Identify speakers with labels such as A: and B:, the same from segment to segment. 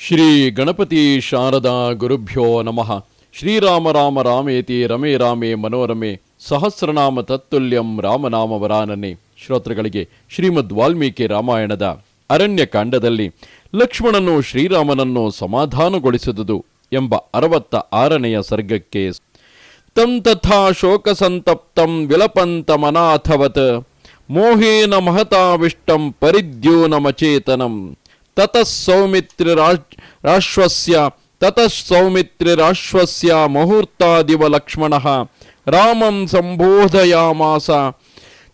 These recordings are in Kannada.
A: ಶ್ರೀ ಗಣಪತಿ ಶಾರದಾ ಗುರುಭ್ಯೋ ನಮಃ. ಶ್ರೀರಾಮ ರಾಮ ರಾಮೇತಿ ರಮೇ ರಾಮೇ ಮನೋರಮೆ ಸಹಸ್ರನಾಮ ತತ್ತುಲ್ಯಂ ರಾಮನಾಮ ವರಾನನೆ. ಶ್ರೋತೃಗಳಿಗೆ ಶ್ರೀಮದ್ ವಾಲ್ಮೀಕಿ ರಾಮಾಯಣದ ಅರಣ್ಯಕಾಂಡದಲ್ಲಿ ಲಕ್ಷ್ಮಣನು ಶ್ರೀರಾಮನನ್ನು ಸಮಾಧಾನಗೊಳಿಸಿದುದು ಎಂಬ 66ನೆಯ ಸರ್ಗಕ್ಕೆ ತಂ ತಥಾ ಶೋಕಸಂತಪ್ತಂ ವಿಲಪಂತಮನಾಥವತ್ ಮೋಹೇನ ಮಹತಾವಿಷ್ಟಂ ಪರಿದ್ಯೂನಮಚೇತನಂ ತತಃ ಸೌಮಿತ್ರಿರಾಶ್ವಸ್ಯ ಮುಹೂರ್ತಾದಿವ ಲಕ್ಷ್ಮಣಃ ರಾಮಂ ಸಂಬೋಧಯಾಮಾಸ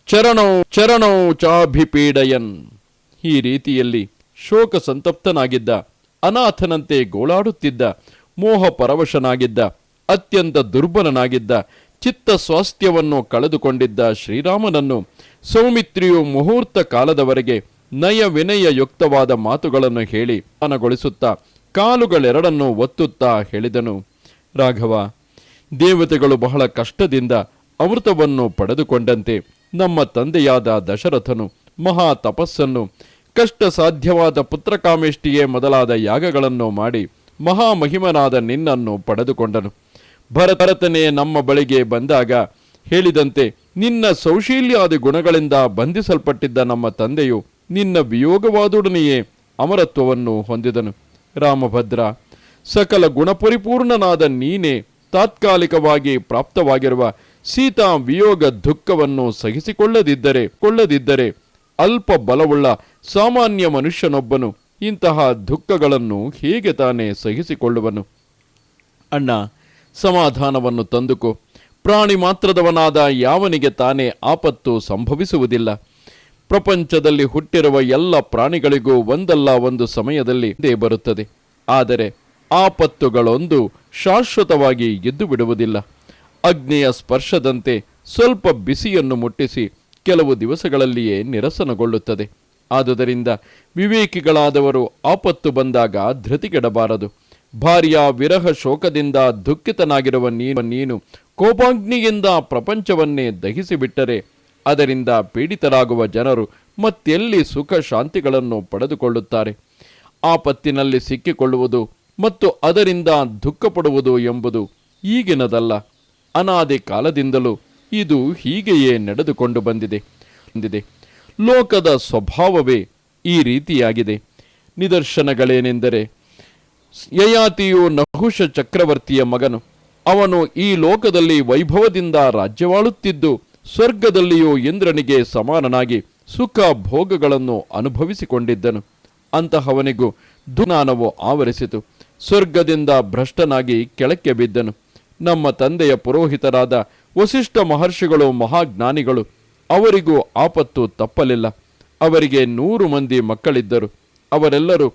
A: ಚರಣೌ ಚಾಭಿಪೀಡಯನ್. ಈ ರೀತಿಯಲ್ಲಿ ಶೋಕ ಸಂತಪ್ತನಾಗಿದ್ದ, ಅನಾಥನಂತೆ ಗೋಳಾಡುತ್ತಿದ್ದ, ಮೋಹ ಪರವಶನಾಗಿದ್ದ, ಅತ್ಯಂತ ದುರ್ಬಲನಾಗಿದ್ದ, ಚಿತ್ತ ಸ್ವಾಸ್ಥ್ಯವನ್ನು ಕಳೆದುಕೊಂಡಿದ್ದ ಶ್ರೀರಾಮನನ್ನು ಸೌಮಿತ್ರಿಯು ಮುಹೂರ್ತ ಕಾಲದವರೆಗೆ ನಯ ವಿನಯಯುಕ್ತವಾದ ಮಾತುಗಳನ್ನು ಹೇಳಿ ಅನಗೊಳಿಸುತ್ತಾ ಕಾಲುಗಳೆರಡನ್ನು ಒತ್ತುತ್ತಾ ಹೇಳಿದನು, ರಾಘವ, ದೇವತೆಗಳು ಬಹಳ ಕಷ್ಟದಿಂದ ಅಮೃತವನ್ನು ಪಡೆದುಕೊಂಡಂತೆ ನಮ್ಮ ತಂದೆಯಾದ ದಶರಥನು ಮಹಾ ತಪಸ್ಸನ್ನು, ಕಷ್ಟ ಸಾಧ್ಯವಾದ ಪುತ್ರಕಾಮೇಷ್ಟಿಯೇ ಮೊದಲಾದ ಯಾಗಗಳನ್ನು ಮಾಡಿ ಮಹಾಮಹಿಮನಾದ ನಿನ್ನನ್ನು ಪಡೆದುಕೊಂಡನು. ಭರತನೇ ನಮ್ಮ ಬಳಿಗೆ ಬಂದಾಗ ಹೇಳಿದಂತೆ ನಿನ್ನ ಸೌಶೀಲ್ಯಾದಿ ಗುಣಗಳಿಂದ ಬಂಧಿಸಲ್ಪಟ್ಟಿದ್ದ ನಮ್ಮ ತಂದೆಯು ನಿನ್ನ ವಿಯೋಗವಾದೊಡನೆಯೇ ಅಮರತ್ವವನ್ನು ಹೊಂದಿದನು. ರಾಮಭದ್ರ, ಸಕಲ ಗುಣಪರಿಪೂರ್ಣನಾದ ನೀನೇ ತಾತ್ಕಾಲಿಕವಾಗಿ ಪ್ರಾಪ್ತವಾಗಿರುವ ಸೀತಾ ವಿಯೋಗ ದುಃಖವನ್ನು ಸಹಿಸಿಕೊಳ್ಳದಿದ್ದರೆ ಅಲ್ಪ ಬಲವುಳ್ಳ ಸಾಮಾನ್ಯ ಮನುಷ್ಯನೊಬ್ಬನು ಇಂತಹ ದುಃಖಗಳನ್ನು ಹೇಗೆ ತಾನೇ ಸಹಿಸಿಕೊಳ್ಳುವನು? ಅಣ್ಣ, ಸಮಾಧಾನವನ್ನು ತಂದುಕೋ. ಪ್ರಾಣಿ ಮಾತ್ರದವನಾದ ಯಾವನಿಗೆ ತಾನೇ ಆಪತ್ತು ಸಂಭವಿಸುವುದಿಲ್ಲ. ಪ್ರಪಂಚದಲ್ಲಿ ಹುಟ್ಟಿರುವ ಎಲ್ಲ ಪ್ರಾಣಿಗಳಿಗೂ ಒಂದಲ್ಲ ಒಂದು ಸಮಯದಲ್ಲಿ ಇದ್ದೇ ಬರುತ್ತದೆ. ಆದರೆ ಆಪತ್ತುಗಳೊಂದು ಶಾಶ್ವತವಾಗಿ ಎದ್ದು ಬಿಡುವುದಿಲ್ಲ. ಅಗ್ನಿಯ ಸ್ಪರ್ಶದಂತೆ ಸ್ವಲ್ಪ ಬಿಸಿಯನ್ನು ಮುಟ್ಟಿಸಿ ಕೆಲವು ದಿವಸಗಳಲ್ಲಿಯೇ ನಿರಸನಗೊಳ್ಳುತ್ತದೆ. ಆದುದರಿಂದ ವಿವೇಕಿಗಳಾದವರು ಆಪತ್ತು ಬಂದಾಗ ಧೃತಿಗೆಡಬಾರದು. ಭಾರ್ಯ ವಿರಹ ಶೋಕದಿಂದ ದುಃಖಿತನಾಗಿರುವ ನೀನು ಕೋಪಾಗ್ನಿಯಿಂದ ಪ್ರಪಂಚವನ್ನೇ ದಹಿಸಿಬಿಟ್ಟರೆ ಅದರಿಂದ ಪೀಡಿತರಾಗುವ ಜನರು ಮತ್ತೆಲ್ಲಿ ಸುಖ ಶಾಂತಿಗಳನ್ನು ಪಡೆದುಕೊಳ್ಳುತ್ತಾರೆ? ಆಪತ್ತಿನಲ್ಲಿ ಸಿಕ್ಕಿಕೊಳ್ಳುವುದು ಮತ್ತು ಅದರಿಂದ ದುಃಖಪಡುವುದು ಎಂಬುದು ಈಗಿನದಲ್ಲ. ಅನಾದಿ ಕಾಲದಿಂದಲೂ ಇದು ಹೀಗೆಯೇ ನಡೆದುಕೊಂಡು ಬಂದಿದೆ. ಲೋಕದ ಸ್ವಭಾವವೇ ಈ ರೀತಿಯಾಗಿದೆ. ನಿದರ್ಶನಗಳೇನೆಂದರೆ, ಯಯಾತಿಯು ನಹುಷ ಚಕ್ರವರ್ತಿಯ ಮಗನು. ಅವನು ಈ ಲೋಕದಲ್ಲಿ ವೈಭವದಿಂದ ರಾಜ್ಯವಾಳುತ್ತಿದ್ದು ಸ್ವರ್ಗದಲ್ಲಿಯೂ ಇಂದ್ರನಿಗೆ ಸಮಾನನಾಗಿ ಸುಖ ಭೋಗಗಳನ್ನು ಅನುಭವಿಸಿಕೊಂಡಿದ್ದನು. ಅಂತಹವನಿಗೂ ದುಜ್ಞಾನವು ಆವರಿಸಿತು. ಸ್ವರ್ಗದಿಂದ ಭ್ರಷ್ಟನಾಗಿ ಕೆಳಕ್ಕೆ ಬಿದ್ದನು. ನಮ್ಮ ತಂದೆಯ ಪುರೋಹಿತರಾದ ವಸಿಷ್ಠ ಮಹರ್ಷಿಗಳು ಮಹಾಜ್ಞಾನಿಗಳು. ಅವರಿಗೂ ಆಪತ್ತು ತಪ್ಪಲಿಲ್ಲ. ಅವರಿಗೆ 100 ಮಂದಿ ಮಕ್ಕಳಿದ್ದರು. ಅವರೆಲ್ಲರೂ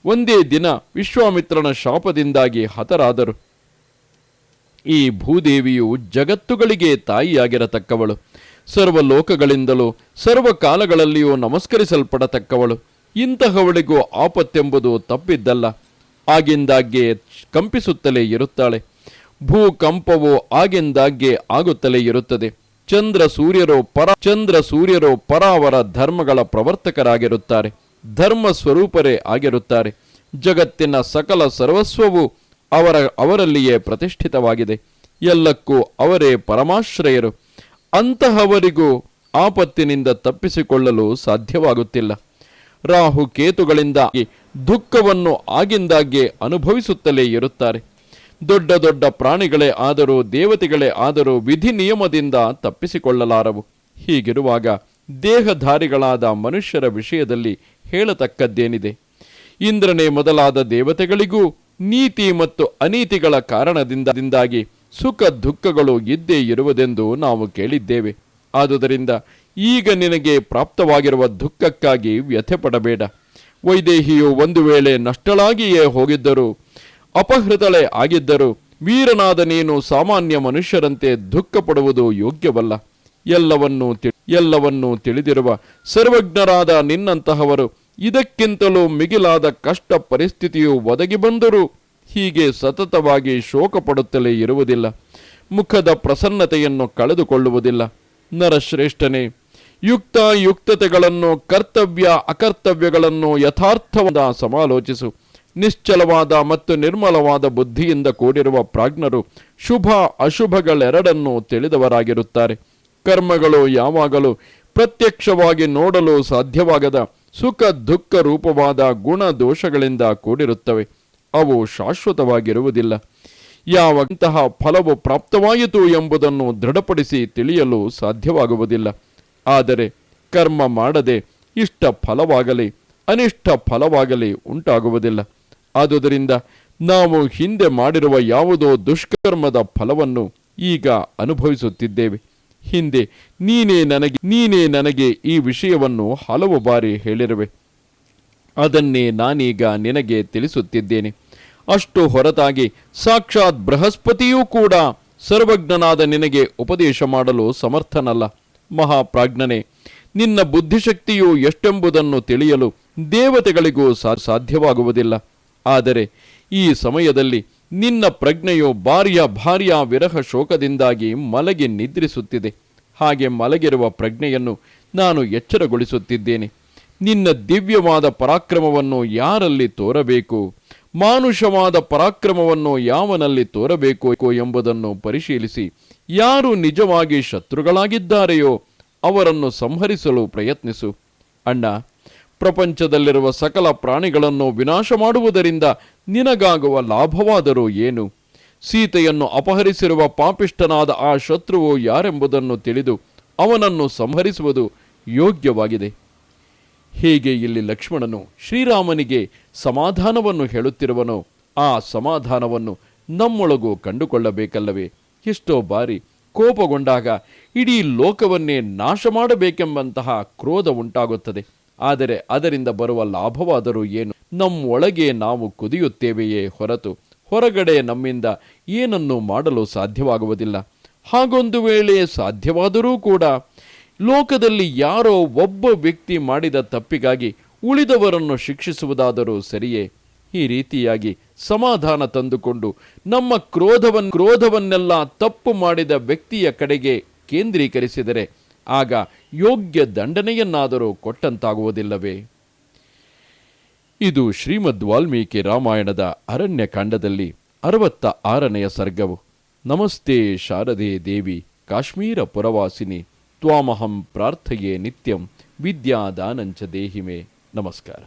A: ಒಂದೇ ದಿನ ವಿಶ್ವಾಮಿತ್ರನ ಶಾಪದಿಂದಾಗಿ ಹತರಾದರು. ಈ ಭೂದೇವಿಯು ಜಗತ್ತುಗಳಿಗೆ ತಾಯಿಯಾಗಿರತಕ್ಕವಳು. ಸರ್ವ ಲೋಕಗಳಿಂದಲೂ ಸರ್ವಕಾಲಗಳಲ್ಲಿಯೂ ನಮಸ್ಕರಿಸಲ್ಪಡತಕ್ಕವಳು. ಇಂತಹವಳಿಗೂ ಆಪತ್ತೆಂಬುದು ತಪ್ಪಿದ್ದಲ್ಲ. ಆಗಿಂದಾಗ್ಗೆ ಕಂಪಿಸುತ್ತಲೇ ಇರುತ್ತಾಳೆ. ಭೂಕಂಪವು ಆಗಿಂದಾಗ್ಗೆ ಆಗುತ್ತಲೇ ಇರುತ್ತದೆ. ಚಂದ್ರ ಸೂರ್ಯರೋ ಪರಾವರ ಧರ್ಮಗಳ ಪ್ರವರ್ತಕರಾಗಿರುತ್ತಾರೆ. ಧರ್ಮ ಸ್ವರೂಪರೇ ಆಗಿರುತ್ತಾರೆ. ಜಗತ್ತಿನ ಸಕಲ ಸರ್ವಸ್ವವು ಅವರಲ್ಲಿಯೇ ಪ್ರತಿಷ್ಠಿತವಾಗಿದೆ. ಎಲ್ಲಕ್ಕೂ ಅವರೇ ಪರಮಾಶ್ರಯರು. ಅಂತಹವರಿಗೂ ಆಪತ್ತಿನಿಂದ ತಪ್ಪಿಸಿಕೊಳ್ಳಲು ಸಾಧ್ಯವಾಗುತ್ತಿಲ್ಲ. ರಾಹು ಕೇತುಗಳಿಂದ ದುಃಖವನ್ನು ಆಗಿಂದಾಗ್ಗೆ ಅನುಭವಿಸುತ್ತಲೇ ಇರುತ್ತಾರೆ. ದೊಡ್ಡ ದೊಡ್ಡ ಪ್ರಾಣಿಗಳೇ ಆದರೂ ದೇವತೆಗಳೇ ಆದರೂ ವಿಧಿ ನಿಯಮದಿಂದ ತಪ್ಪಿಸಿಕೊಳ್ಳಲಾರವು. ಹೀಗಿರುವಾಗ ದೇಹಧಾರಿಗಳಾದ ಮನುಷ್ಯರ ವಿಷಯದಲ್ಲಿ ಹೇಳತಕ್ಕದ್ದೇನಿದೆ? ಇಂದ್ರನೇ ಮೊದಲಾದ ದೇವತೆಗಳಿಗೂ ನೀತಿ ಮತ್ತು ಅನೀತಿಗಳ ಕಾರಣದಿಂದಾಗಿ ಸುಖ ದುಃಖಗಳು ಇದ್ದೇ ಇರುವುದೆಂದು ನಾವು ಕೇಳಿದ್ದೇವೆ. ಆದುದರಿಂದ ಈಗ ನಿನಗೆ ಪ್ರಾಪ್ತವಾಗಿರುವ ದುಃಖಕ್ಕಾಗಿ ವ್ಯಥೆ ಪಡಬೇಡ. ವೈದೇಹಿಯು ಒಂದು ವೇಳೆ ನಷ್ಟಳಾಗಿಯೇ ಹೋಗಿದ್ದರೂ, ಅಪಹೃತಳೆ ಆಗಿದ್ದರೂ ವೀರನಾದ ನೀನು ಸಾಮಾನ್ಯ ಮನುಷ್ಯರಂತೆ ದುಃಖ ಪಡುವುದು ಯೋಗ್ಯವಲ್ಲ. ಎಲ್ಲವನ್ನೂ ತಿಳಿದಿರುವ ಸರ್ವಜ್ಞರಾದ ನಿನ್ನಂತಹವರು ಇದಕ್ಕಿಂತಲೂ ಮಿಗಿಲಾದ ಕಷ್ಟ ಪರಿಸ್ಥಿತಿಯು ಒದಗಿ ಬಂದರೂ ಹೀಗೆ ಸತತವಾಗಿ ಶೋಕ ಪಡುತ್ತಲೇ ಇರುವುದಿಲ್ಲ. ಮುಖದ ಪ್ರಸನ್ನತೆಯನ್ನು ಕಳೆದುಕೊಳ್ಳುವುದಿಲ್ಲ. ನರಶ್ರೇಷ್ಠನೇ, ಯುಕ್ತತೆಗಳನ್ನು, ಕರ್ತವ್ಯ ಅಕರ್ತವ್ಯಗಳನ್ನು ಯಥಾರ್ಥವಾದ ಸಮಾಲೋಚಿಸು. ನಿಶ್ಚಲವಾದ ಮತ್ತು ನಿರ್ಮಲವಾದ ಬುದ್ಧಿಯಿಂದ ಕೂಡಿರುವ ಪ್ರಾಜ್ಞರು ಶುಭ ಅಶುಭಗಳೆರಡನ್ನೂ ತಿಳಿದವರಾಗಿರುತ್ತಾರೆ. ಕರ್ಮಗಳು ಯಾವಾಗಲೂ ಪ್ರತ್ಯಕ್ಷವಾಗಿ ನೋಡಲು ಸಾಧ್ಯವಾಗದ ಸುಖ ದುಃಖ ರೂಪವಾದ ಗುಣ ದೋಷಗಳಿಂದ ಕೂಡಿರುತ್ತವೆ. ಅವು ಶಾಶ್ವತವಾಗಿರುವುದಿಲ್ಲ. ಯಾವಂತಹ ಫಲವು ಪ್ರಾಪ್ತವಾಯಿತು ಎಂಬುದನ್ನು ದೃಢಪಡಿಸಿ ತಿಳಿಯಲು ಸಾಧ್ಯವಾಗುವುದಿಲ್ಲ. ಆದರೆ ಕರ್ಮ ಮಾಡದೆ ಇಷ್ಟ ಫಲವಾಗಲಿ ಅನಿಷ್ಟ ಫಲವಾಗಲಿ ಉಂಟಾಗುವುದಿಲ್ಲ. ಆದುದರಿಂದ ನಾವು ಹಿಂದೆ ಮಾಡಿರುವ ಯಾವುದೋ ದುಷ್ಕರ್ಮದ ಫಲವನ್ನು ಈಗ ಅನುಭವಿಸುತ್ತಿದ್ದೇವೆ. ಹಿಂದೆ ನೀನೇ ನನಗೆ ಈ ವಿಷಯವನ್ನು ಹಲವು ಬಾರಿ ಹೇಳಿರುವೆ. ಅದನ್ನೇ ನಾನೀಗ ನಿನಗೆ ತಿಳಿಸುತ್ತಿದ್ದೇನೆ. ಅಷ್ಟು ಹೊರತಾಗಿ ಸಾಕ್ಷಾತ್ ಬೃಹಸ್ಪತಿಯೂ ಕೂಡ ಸರ್ವಜ್ಞನಾದ ನಿನಗೆ ಉಪದೇಶ ಮಾಡಲು ಸಮರ್ಥನಲ್ಲ. ಮಹಾಪ್ರಾಜ್ಞನೇ, ನಿನ್ನ ಬುದ್ಧಿಶಕ್ತಿಯು ಎಷ್ಟೆಂಬುದನ್ನು ತಿಳಿಯಲು ದೇವತೆಗಳಿಗೂ ಸಾಧ್ಯವಾಗುವುದಿಲ್ಲ. ಆದರೆ ಈ ಸಮಯದಲ್ಲಿ ನಿನ್ನ ಪ್ರಜ್ಞೆಯು ಭಾರ್ಯ ವಿರಹ ಶೋಕದಿಂದಾಗಿ ಮಲಗಿ ನಿದ್ರಿಸುತ್ತಿದೆ. ಹಾಗೆ ಮಲಗಿರುವ ಪ್ರಜ್ಞೆಯನ್ನು ನಾನು ಎಚ್ಚರಗೊಳಿಸುತ್ತಿದ್ದೇನೆ. ನಿನ್ನ ದಿವ್ಯವಾದ ಪರಾಕ್ರಮವನ್ನು ಯಾರಲ್ಲಿ ತೋರಬೇಕು, ಮಾನುಷವಾದ ಪರಾಕ್ರಮವನ್ನು ಯಾವನಲ್ಲಿ ತೋರಬೇಕು ಎಂಬುದನ್ನು ಪರಿಶೀಲಿಸಿ ಯಾರು ನಿಜವಾಗಿ ಶತ್ರುಗಳಾಗಿದ್ದಾರೆಯೋ ಅವರನ್ನು ಸಂಹರಿಸಲು ಪ್ರಯತ್ನಿಸು. ಅಣ್ಣ, ಪ್ರಪಂಚದಲ್ಲಿರುವ ಸಕಲ ಪ್ರಾಣಿಗಳನ್ನು ವಿನಾಶ ಮಾಡುವುದರಿಂದ ನಿನಗಾಗುವ ಲಾಭವಾದರೂ ಏನು? ಸೀತೆಯನ್ನು ಅಪಹರಿಸಿರುವ ಪಾಪಿಷ್ಠನಾದ ಆ ಶತ್ರುವು ಯಾರೆಂಬುದನ್ನು ತಿಳಿದು ಅವನನ್ನು ಸಂಹರಿಸುವುದು ಯೋಗ್ಯವಾಗಿದೆ. ಹೀಗೆ ಇಲ್ಲಿ ಲಕ್ಷ್ಮಣನು ಶ್ರೀರಾಮನಿಗೆ ಸಮಾಧಾನವನ್ನು ಹೇಳುತ್ತಿರುವನೋ ಆ ಸಮಾಧಾನವನ್ನು ನಮ್ಮೊಳಗೂ ಕಂಡುಕೊಳ್ಳಬೇಕಲ್ಲವೇ? ಎಷ್ಟೋ ಬಾರಿ ಕೋಪಗೊಂಡಾಗ ಇಡೀ ಲೋಕವನ್ನೇ ನಾಶ ಮಾಡಬೇಕೆಂಬಂತಹ ಕ್ರೋಧ ಉಂಟಾಗುತ್ತದೆ. ಆದರೆ ಅದರಿಂದ ಬರುವ ಲಾಭವಾದರೂ ಏನು? ನಮ್ಮೊಳಗೆ ನಾವು ಕುದಿಯುತ್ತೇವೆಯೇ ಹೊರತು ಹೊರಗಡೆ ನಮ್ಮಿಂದ ಏನನ್ನೂ ಮಾಡಲು ಸಾಧ್ಯವಾಗುವುದಿಲ್ಲ. ಹಾಗೊಂದು ವೇಳೆ ಸಾಧ್ಯವಾದರೂ ಕೂಡ ಲೋಕದಲ್ಲಿ ಯಾರೋ ಒಬ್ಬ ವ್ಯಕ್ತಿ ಮಾಡಿದ ತಪ್ಪಿಗಾಗಿ ಉಳಿದವರನ್ನು ಶಿಕ್ಷಿಸುವುದಾದರೂ ಸರಿಯೇ? ಈ ರೀತಿಯಾಗಿ ಸಮಾಧಾನ ತಂದುಕೊಂಡು ನಮ್ಮ ಕ್ರೋಧವನ್ನೆಲ್ಲ ತಪ್ಪು ಮಾಡಿದ ವ್ಯಕ್ತಿಯ ಕಡೆಗೆ ಕೇಂದ್ರೀಕರಿಸಿದರೆ ಆಗ ಯೋಗ್ಯ ದಂಡನೆಯನ್ನಾದರೂ ಕೊಟ್ಟಂತಾಗುವುದಿಲ್ಲವೇ? ಇದು ಶ್ರೀಮದ್ ವಾಲ್ಮೀಕಿ ರಾಮಾಯಣದ ಅರಣ್ಯಕಾಂಡದಲ್ಲಿ 66ನೆಯ ಸರ್ಗವು. ನಮಸ್ತೆ ಶಾರದೆ ದೇವಿ ಕಾಶ್ಮೀರ ಪುರವಾಸಿನಿ ತ್ವಾಮಹಂ ಪ್ರಾರ್ಥಯೇ ನಿತ್ಯಂ ವಿದ್ಯಾದಾನಂಚ ದೇಹಿಮೆ. ನಮಸ್ಕಾರ.